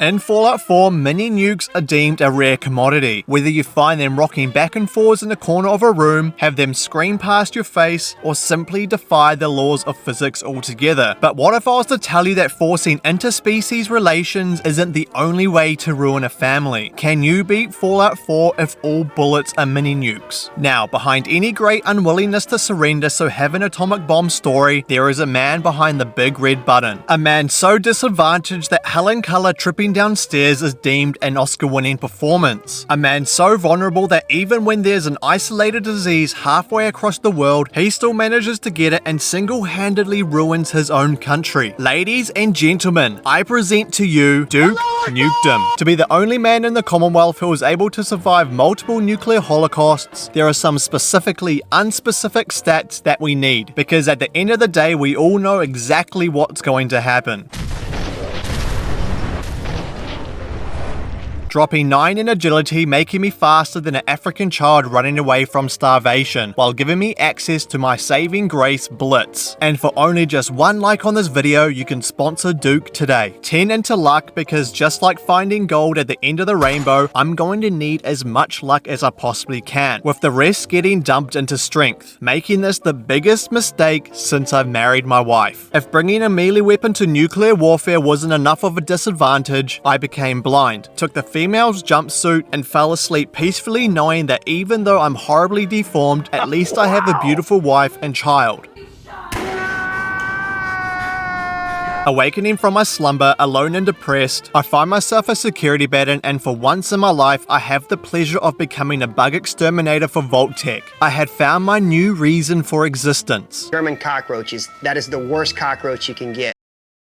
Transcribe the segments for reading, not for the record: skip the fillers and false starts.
In Fallout 4, mini nukes are deemed a rare commodity. Whether you find them rocking back and forwards in the corner of a room, have them scream past your face, or simply defy the laws of physics altogether. But what if I was to tell you that forcing interspecies relations isn't the only way to ruin a family? Can you beat Fallout 4 if all bullets are mini nukes? Now, behind any great unwillingness to surrender so have an atomic bomb story, there is a man behind the big red button. A man so disadvantaged that Helen Keller tripping downstairs is deemed an Oscar-winning performance. A man so vulnerable that even when there's an isolated disease halfway across the world, he still manages to get it and single-handedly ruins his own country. Ladies and gentlemen, I present to you Duke Nukem. To be the only man in the Commonwealth who was able to survive multiple nuclear holocausts, there are some specifically unspecific stats that we need, because at the end of the day we all know exactly what's going to happen. Dropping 9 in agility, making me faster than an African child running away from starvation, while giving me access to my saving grace Blitz. And for only just 1 like on this video, you can sponsor Duke today. 10 into luck, because just like finding gold at the end of the rainbow, I'm going to need as much luck as I possibly can, with the rest getting dumped into strength, making this the biggest mistake since I've married my wife. If bringing a melee weapon to nuclear warfare wasn't enough of a disadvantage, I became blind, took the female's jumpsuit and fell asleep peacefully knowing that even though I'm horribly deformed, at least I have a beautiful wife and child. Awakening from my slumber, alone and depressed, I find myself a security baton, and for once in my life, I have the pleasure of becoming a bug exterminator for Vault-Tec. I had found my new reason for existence. German cockroaches, that is the worst cockroach you can get.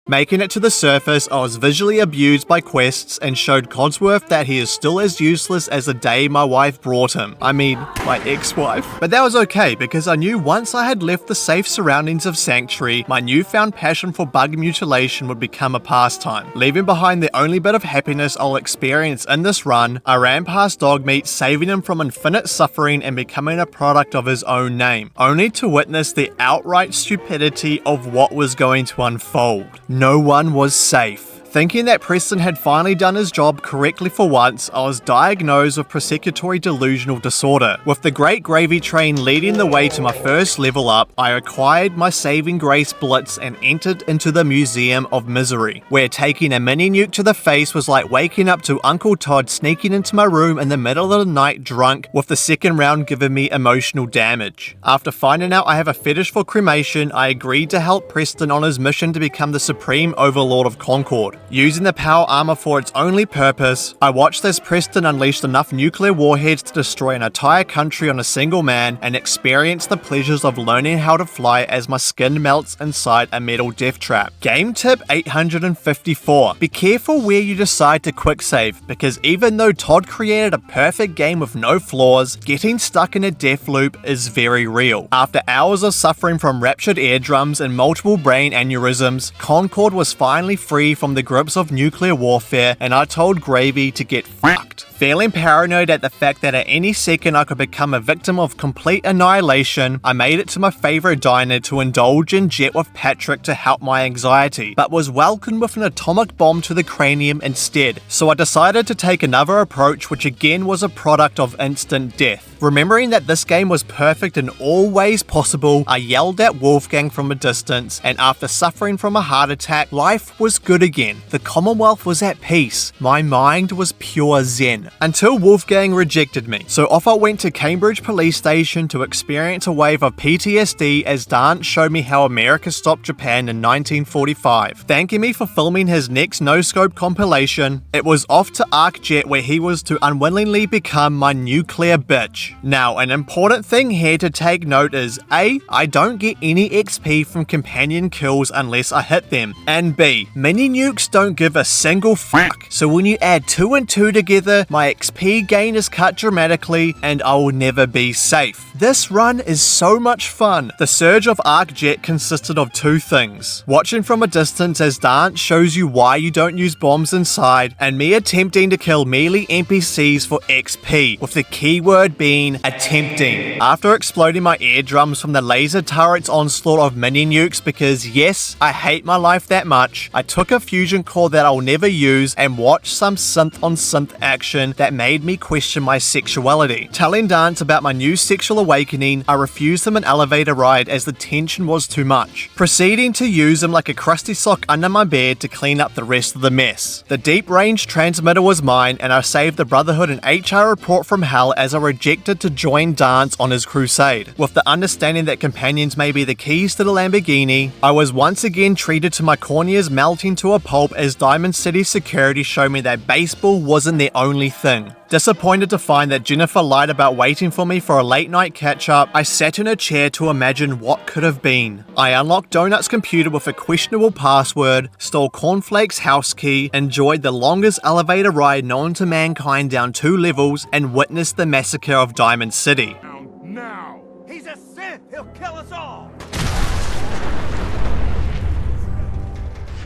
Making it to the surface, I was visually abused by quests and showed Codsworth that he is still as useless as the day my wife brought him. I mean, my ex-wife. But that was okay, because I knew once I had left the safe surroundings of Sanctuary, my newfound passion for bug mutilation would become a pastime. Leaving behind the only bit of happiness I'll experience in this run, I ran past Dogmeat, saving him from infinite suffering and becoming a product of his own name, only to witness the outright stupidity of what was going to unfold. No one was safe. Thinking that Preston had finally done his job correctly for once, I was diagnosed with persecutory delusional disorder. With the Great Gravy Train leading the way to my first level up, I acquired my saving grace Blitz and entered into the Museum of Misery, where taking a mini nuke to the face was like waking up to Uncle Todd sneaking into my room in the middle of the night drunk, with the second round giving me emotional damage. After finding out I have a fetish for cremation, I agreed to help Preston on his mission to become the supreme overlord of Concord. Using the power armor for its only purpose, I watched as Preston unleashed enough nuclear warheads to destroy an entire country on a single man, and experienced the pleasures of learning how to fly as my skin melts inside a metal death trap. Game tip 854. Be careful where you decide to quick save, because even though Todd created a perfect game with no flaws, getting stuck in a death loop is very real. After hours of suffering from ruptured eardrums and multiple brain aneurysms, Concord was finally free from the grips of nuclear warfare, and I told Gravy to get fucked. Feeling paranoid at the fact that at any second I could become a victim of complete annihilation, I made it to my favorite diner to indulge in jet with Patrick to help my anxiety, but was welcomed with an atomic bomb to the cranium instead, so I decided to take another approach, which again was a product of instant death. Remembering that this game was perfect in all ways possible, I yelled at Wolfgang from a distance, and after suffering from a heart attack, life was good again. The Commonwealth was at peace. My mind was pure zen. Until Wolfgang rejected me. So off I went to Cambridge Police Station to experience a wave of PTSD as Dante showed me how America stopped Japan in 1945. Thanking me for filming his next no-scope compilation, it was off to ArcJet, where he was to unwillingly become my nuclear bitch. Now, an important thing here to take note is A, I don't get any XP from companion kills unless I hit them, and B, mini nukes don't give a single fuck, so when you add 2 and 2 together, my XP gain is cut dramatically and I will never be safe. This run is so much fun. The surge of ArcJet consisted of 2 things: watching from a distance as Dante shows you why you don't use bombs inside, and me attempting to kill melee NPCs for XP, with the keyword being mean attempting. After exploding my eardrums from the laser turret's onslaught of mini nukes because yes, I hate my life that much, I took a fusion core that I'll never use and watched some synth on synth action that made me question my sexuality. Telling Dance about my new sexual awakening, I refused him an elevator ride as the tension was too much, proceeding to use him like a crusty sock under my bed to clean up the rest of the mess. The deep range transmitter was mine and I saved the Brotherhood an HR report from hell as I rejected to join Dance on his crusade. With the understanding that companions may be the keys to the Lamborghini, I was once again treated to my corneas melting to a pulp as Diamond City security showed me that baseball wasn't their only thing. Disappointed to find that Jennifer lied about waiting for me for a late night catch-up, I sat in a chair to imagine what could have been. I unlocked Donut's computer with a questionable password, stole Cornflake's house key, enjoyed the longest elevator ride known to mankind down 2 levels, and witnessed the massacre of Diamond City. Now! He's a Sith! He'll kill us all!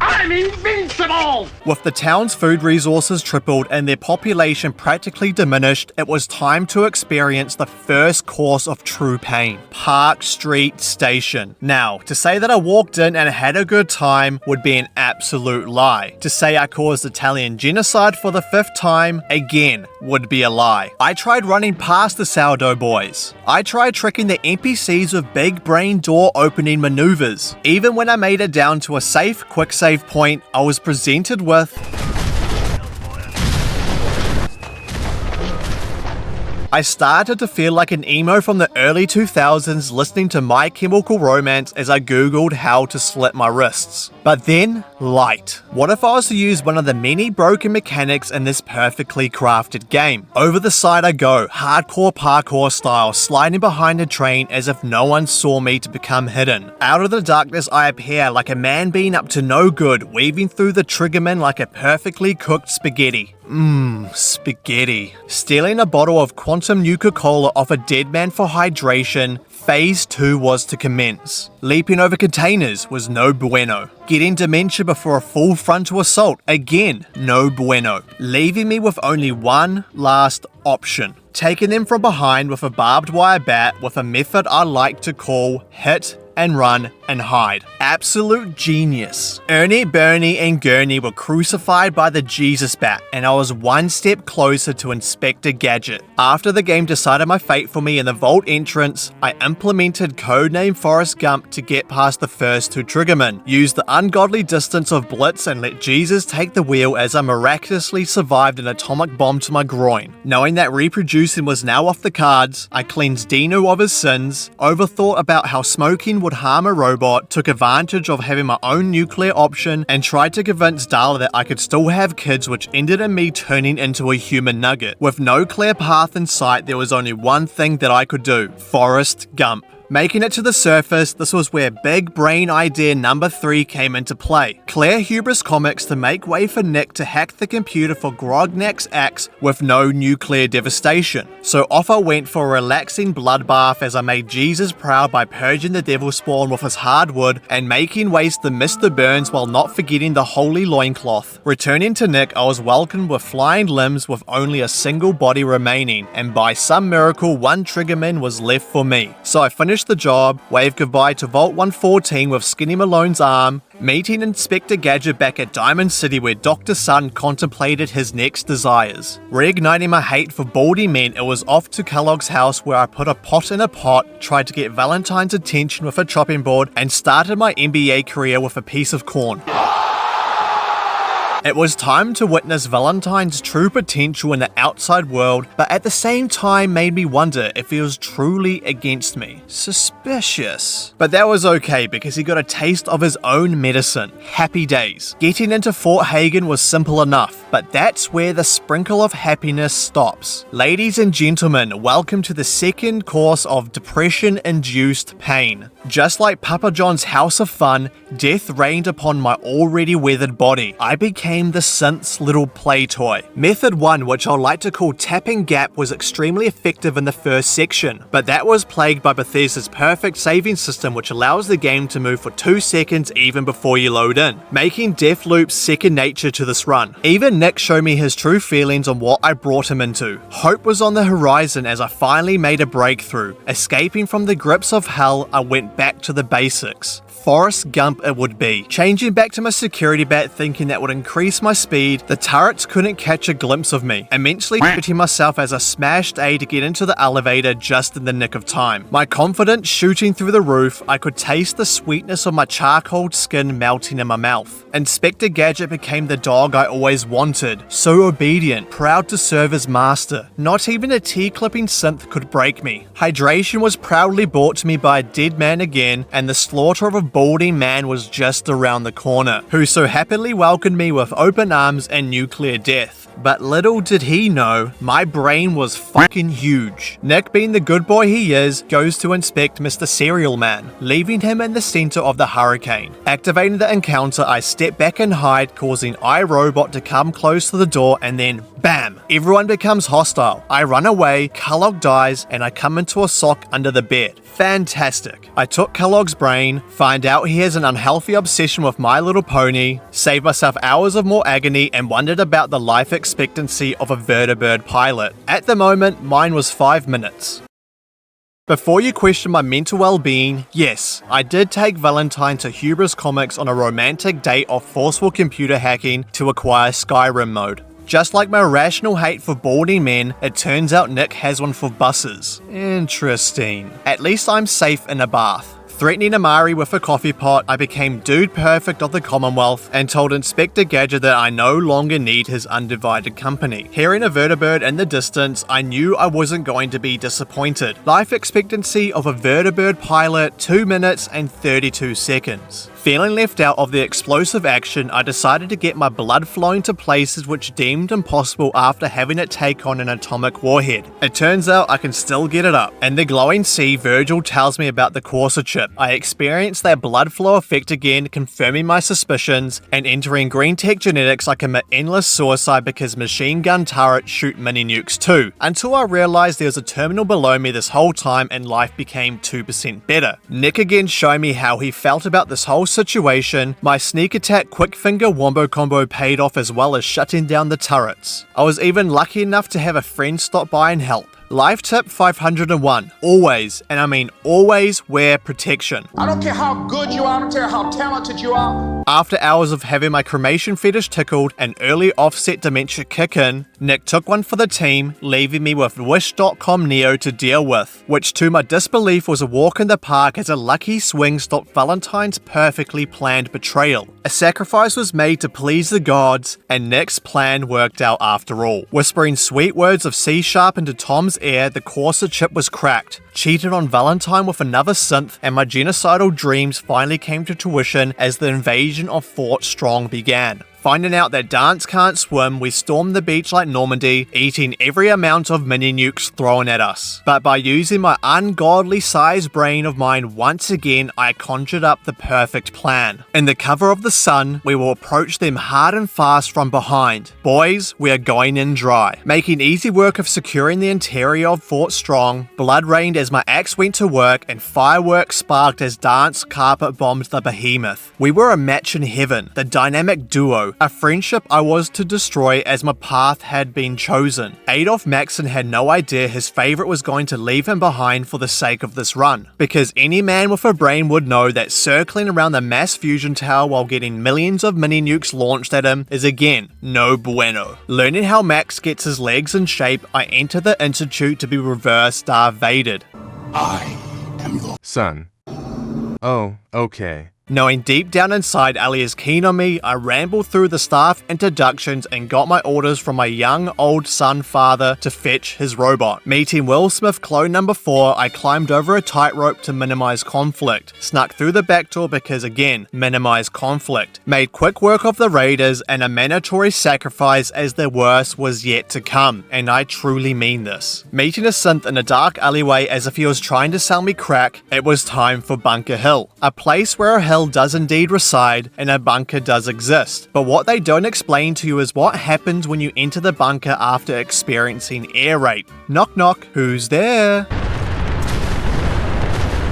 I'm invincible! With the town's food resources tripled and their population practically diminished, it was time to experience the first course of true pain. Park Street Station. Now, to say that I walked in and had a good time would be an absolute lie. To say I caused Italian genocide for the 5th time, again, would be a lie. I tried running past the sourdough boys. I tried tricking the NPCs with big brain door opening maneuvers. Even when I made it down to a safe, quick save point, I was presented with I started to feel like an emo from the early 2000s listening to My Chemical Romance as I googled how to slit my wrists. But then, light. What if I was to use one of the many broken mechanics in this perfectly crafted game? Over the side I go, hardcore parkour style, sliding behind a train as if no one saw me to become hidden. Out of the darkness I appear like a man being up to no good, weaving through the triggerman like a perfectly cooked spaghetti. Spaghetti. Stealing a bottle of Quantum Nuka-Cola off a dead man for hydration, Phase 2 was to commence. Leaping over containers was no bueno. Getting dementia before a full frontal assault, again, no bueno. Leaving me with only one last option. Taking them from behind with a barbed wire bat with a method I like to call hit and run and hide. Absolute genius. Ernie, Bernie, and Gurney were crucified by the Jesus bat, and I was one step closer to Inspector Gadget. After the game decided my fate for me in the vault entrance, I implemented codename Forrest Gump to get past the first 2 triggermen, used the ungodly distance of Blitz and let Jesus take the wheel as I miraculously survived an atomic bomb to my groin. Knowing that reproducing was now off the cards, I cleansed Dino of his sins, overthought about how smoking would harm a robot, took advantage of having my own nuclear option, and tried to convince Darla that I could still have kids, which ended in me turning into a human nugget. With no clear path in sight, there was only one thing that I could do: Forrest Gump. Making it to the surface, this was where big brain idea number 3 came into play. Clear hubris comics to make way for Nick to hack the computer for Grognak's axe with no nuclear devastation. So off I went for a relaxing bloodbath as I made Jesus proud by purging the devil spawn with his hardwood and making waste the Mr. Burns while not forgetting the holy loincloth. Returning to Nick, I was welcomed with flying limbs with only a single body remaining, and by some miracle, 1 triggerman was left for me. So I finished the job, waved goodbye to Vault 114 with Skinny Malone's arm, meeting Inspector Gadget back at Diamond City where Dr. Sun contemplated his next desires. Reigniting my hate for baldy men, it was off to Kellogg's house where I put a pot in a pot, tried to get Valentine's attention with a chopping board, and started my NBA career with a piece of corn. It was time to witness Valentine's true potential in the outside world, but at the same time made me wonder if he was truly against me. Suspicious. But that was okay because he got a taste of his own medicine. Happy days. Getting into Fort Hagen was simple enough, but that's where the sprinkle of happiness stops. Ladies and gentlemen, welcome to the second course of depression-induced pain. Just like Papa John's House of Fun, death reigned upon my already weathered body. I became became the synth's little play toy. Method 1, which I'll like to call tapping gap, was extremely effective in the first section, but that was plagued by Bethesda's perfect saving system, which allows the game to move for 2 seconds even before you load in, making death loops second nature to this run. Even Nick showed me his true feelings on what I brought him into. Hope was on the horizon as I finally made a breakthrough. Escaping from the grips of hell, I went back to the basics. Forrest Gump it would be. Changing back to my security bat thinking that would increase my speed, the turrets couldn't catch a glimpse of me, immensely shooting myself as I smashed A to get into the elevator just in the nick of time. My confidence shooting through the roof, I could taste the sweetness of my charcoal skin melting in my mouth. Inspector Gadget became the dog I always wanted, so obedient, proud to serve as master. Not even a tea-clipping synth could break me. Hydration was proudly brought to me by a dead man again, and the slaughter of a balding man was just around the corner, who so happily welcomed me with open arms and nuclear death. But little did he know, my brain was fucking huge. Nick, being the good boy he is, goes to inspect Mr. Cereal Man, leaving him in the center of the hurricane. Activating the encounter, I step back and hide, causing iRobot to come close to the door, and then bam! Everyone becomes hostile. I run away, Kellogg dies, and I come into a sock under the bed. Fantastic. I took Kellogg's brain, find out he has an unhealthy obsession with My Little Pony, saved myself hours of more agony, and wondered about the life expectancy of a vertibird pilot. At the moment, mine was 5 minutes. Before you question my mental well-being, yes, I did take Valentine to Hubris Comics on a romantic date of forceful computer hacking to acquire Skyrim mode. Just like my irrational hate for balding men, it turns out Nick has one for buses. Interesting. At least I'm safe in a bath. Threatening Amari with a coffee pot, I became Dude Perfect of the Commonwealth and told Inspector Gadget that I no longer need his undivided company. Hearing a vertibird in the distance, I knew I wasn't going to be disappointed. Life expectancy of a vertibird pilot, 2 minutes and 32 seconds. Feeling left out of the explosive action, I decided to get my blood flowing to places which deemed impossible after having it take on an atomic warhead. It turns out I can still get it up. In the glowing sea, Virgil tells me about the Corsa chip. I experienced that blood flow effect again, confirming my suspicions, and entering green tech genetics I commit endless suicide because machine gun turrets shoot mini nukes too, until I realized there was a terminal below me this whole time and life became 2% better. Nick again showed me how he felt about this whole situation. My sneak attack quick finger wombo combo paid off, as well as shutting down the turrets. I was even lucky enough to have a friend stop by and help. Life tip 501. Always, and I mean always, wear protection. I don't care how good you are, I don't care how talented you are. After hours of having my cremation fetish tickled and early offset dementia kick in, Nick took one for the team, leaving me with Wish.com Neo to deal with, which to my disbelief was a walk in the park as a lucky swing stopped Valentine's perfectly planned betrayal. A sacrifice was made to please the gods, and Nick's plan worked out after all. Whispering sweet words of C# into Tom's ear, the Corsa chip was cracked. Cheated on Valentine with another synth, and my genocidal dreams finally came to fruition as the invasion of Fort Strong began. Finding out that Dance can't swim, we stormed the beach like Normandy, eating every amount of mini nukes thrown at us. But by using my ungodly sized brain of mine once again, I conjured up the perfect plan. In the cover of the sun, we will approach them hard and fast from behind. Boys, we are going in dry. Making easy work of securing the interior of Fort Strong, blood rained as my axe went to work, and fireworks sparked as Dance carpet bombed the behemoth. We were a match in heaven, the dynamic duo. A friendship I was to destroy as my path had been chosen. Adolf Maxson had no idea his favorite was going to leave him behind for the sake of this run, because any man with a brain would know that circling around the mass fusion tower while getting millions of mini nukes launched at him is again no bueno. Learning how Max gets his legs in shape, I enter the Institute to be reverse Darth Vadered. I am your son. Oh, okay. Knowing deep down inside Ali is keen on me, I rambled through the staff introductions and got my orders from my young old son father to fetch his robot. Meeting Will Smith clone number 4, I climbed over a tightrope to minimize conflict. Snuck through the back door because again, minimize conflict. Made quick work of the raiders and a mandatory sacrifice as the worst was yet to come. And I truly mean this. Meeting a synth in a dark alleyway as if he was trying to sell me crack, it was time for Bunker Hill. A place where a hill hell does indeed reside, and a bunker does exist. But what they don't explain to you is what happens when you enter the bunker after experiencing air rape. Knock knock, who's there?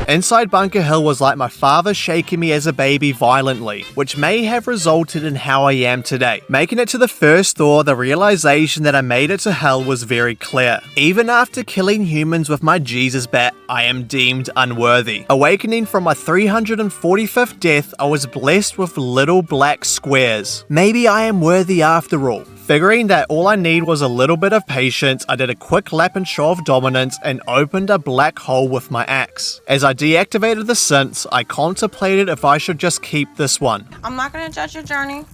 Inside Bunker Hill was like my father shaking me as a baby violently, which may have resulted in how I am today. Making it to the first door, the realization that I made it to hell was very clear. Even after killing humans with my Jesus bat, I am deemed unworthy. Awakening from my 345th death, I was blessed with little black squares. Maybe I am worthy after all. Figuring that all I need was a little bit of patience, I did a quick lap and show of dominance and opened a black hole with my axe. As I deactivated the synths, I contemplated if I should just keep this one. I'm not going to judge your journey.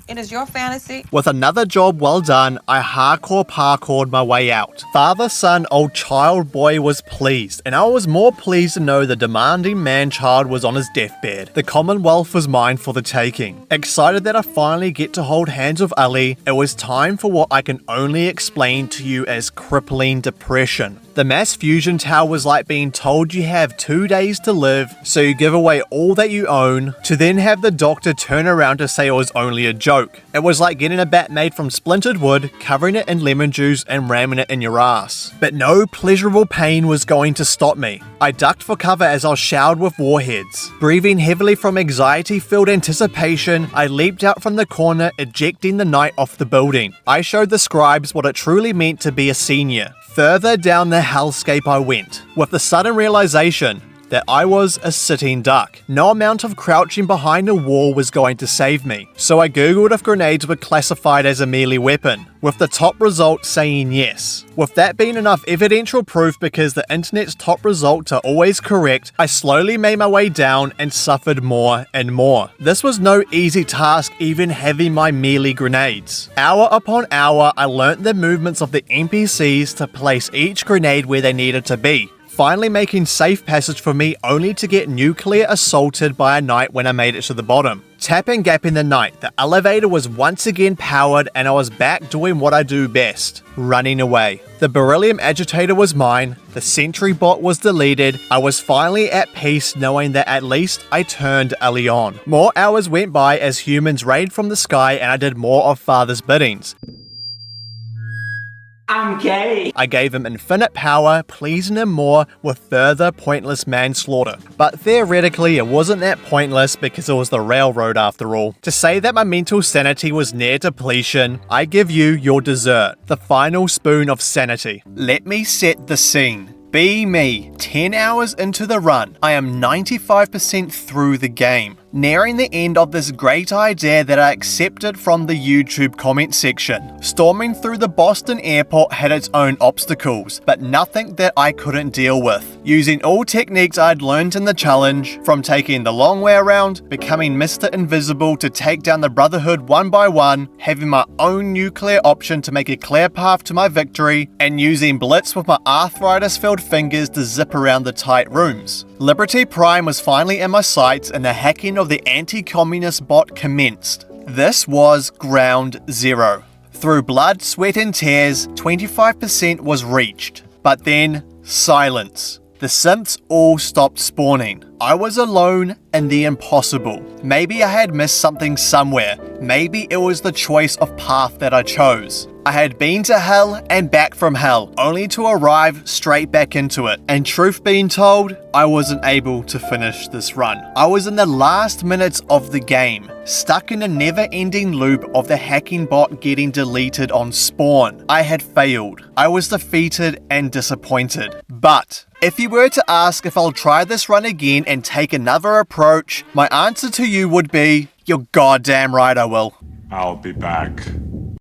It is your fantasy. With another job well done, I hardcore parkoured my way out. Father, son, old child boy was pleased, and I was more pleased to know the demanding man-child was on his deathbed. The Commonwealth was mine for the taking. Excited that I finally get to hold hands with Ali, it was time for what I can only explain to you as crippling depression. The mass fusion tower was like being told you have 2 days to live, so you give away all that you own, to then have the doctor turn around to say it was only a joke. It was like getting a bat made from splintered wood, covering it in lemon juice and ramming it in your ass. But no pleasurable pain was going to stop me. I ducked for cover as I was showered with warheads. Breathing heavily from anxiety-filled anticipation, I leaped out from the corner, ejecting the knight off the building. I showed the scribes what it truly meant to be a senior. Further down the hellscape I went, with the sudden realization that I was a sitting duck. No amount of crouching behind a wall was going to save me, so I googled if grenades were classified as a melee weapon, with the top result saying yes. With that being enough evidential proof because the internet's top results are always correct, I slowly made my way down and suffered more and more. This was no easy task even having my melee grenades. Hour upon hour, I learnt the movements of the NPCs to place each grenade where they needed to be, finally making safe passage for me only to get nuclear assaulted by a knight when I made it to the bottom. Tap and gap in the night, the elevator was once again powered and I was back doing what I do best, running away. The beryllium agitator was mine, the sentry bot was deleted, I was finally at peace knowing that at least I turned Ellie on. More hours went by as humans rained from the sky and I did more of Father's biddings. I'm gay. I gave him infinite power, pleasing him more with further pointless manslaughter. But theoretically, it wasn't that pointless because it was the railroad after all. To say that my mental sanity was near depletion, I give you your dessert, the final spoon of sanity. Let me set the scene. Be me, 10 hours into the run, I am 95% through the game, nearing the end of this great idea that I accepted from the YouTube comment section. Storming through the Boston airport had its own obstacles, but nothing that I couldn't deal with. Using all techniques I'd learned in the challenge, from taking the long way around, becoming Mr. Invisible to take down the Brotherhood one by one, having my own nuclear option to make a clear path to my victory, and using Blitz with my arthritis-filled fingers to zip around the tight rooms. Liberty Prime was finally in my sights and the hacking of the anti-communist bot commenced. This was ground zero. Through blood, sweat and tears, 25% was reached. But then, silence. The synths all stopped spawning. I was alone in the impossible. Maybe I had missed something somewhere. Maybe it was the choice of path that I chose. I had been to hell and back from hell, only to arrive straight back into it. And truth being told, I wasn't able to finish this run. I was in the last minutes of the game, stuck in a never-ending loop of the hacking bot getting deleted on spawn. I had failed. I was defeated and disappointed. But if you were to ask if I'll try this run again and take another approach, my answer to you would be, you're goddamn right I will. I'll be back.